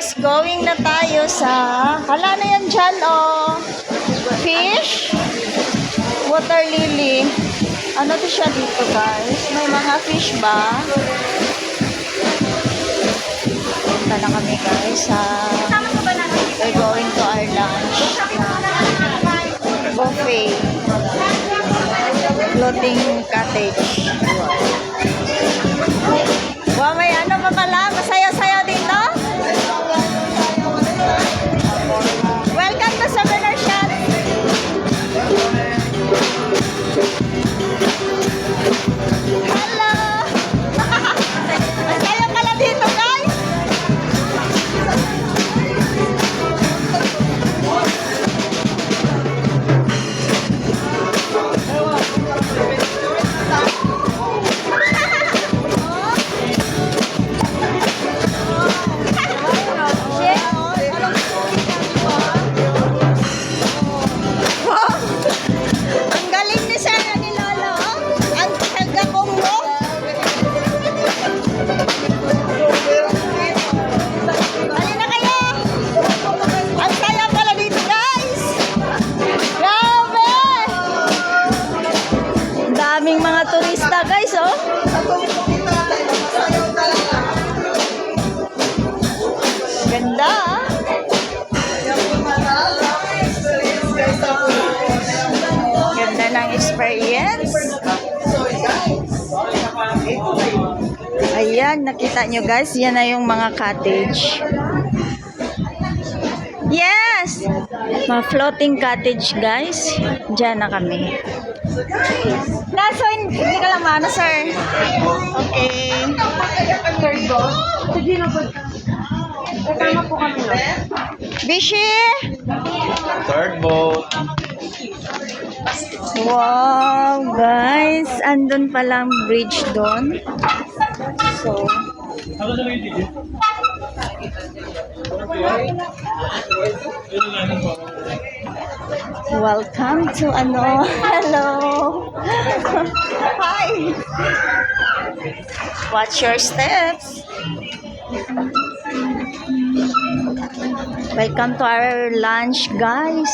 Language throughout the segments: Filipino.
guys, going na tayo sa... Hala na yan dyan, oh. Fish? Water lily. Ano to siya dito, guys? May mga fish ba? Punta na kami, guys, sa... We're going to our lunch. Buffet. Floating cottage. Wow, may ano pa pala? Masaya-saya dito? Welcome to Southern Shop. Hello! Masaya pala dito, guys. Ang galing ni Sarah ni Lolo. Ang taga-Congo. Halina na kayo. Ang saya pala dito, guys. Grabe. Daming mga turista, guys, oh. Ganda, ah. Ganda ng experience. Ayan, nakita nyo, guys. Yan na yung mga cottage. Yes! Mga floating cottage, guys. Diyan na kami. Naso, hindi ka lang maano, sir. Okay. Kasama po kami, no? Bishi! Third boat. Wow, guys. Andun palang bridge doon. So, welcome to ano. Hello. Hi. Watch your steps. Welcome to our lunch, guys.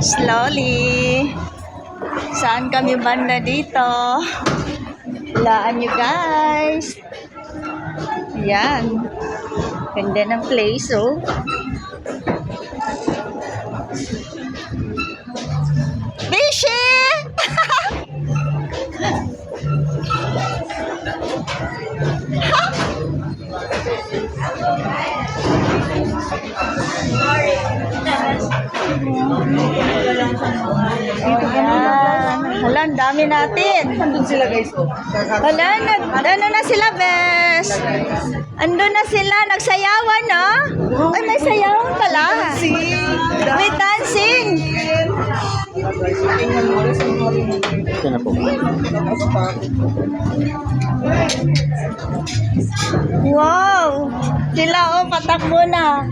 Slowly. Saan kami banda dito? Laan nyo, guys. Yan. Ganda ng place, oh. Fishy! Ayan. Hala, ang dami natin. Andun sila guys. Oh. Hala, ano na sila, bes? Andun na sila, nagsayawan, no? Ay, may sayawan pala. May dancing. Ito na po. Wow! Sila, oh, patakbo na.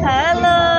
Hello!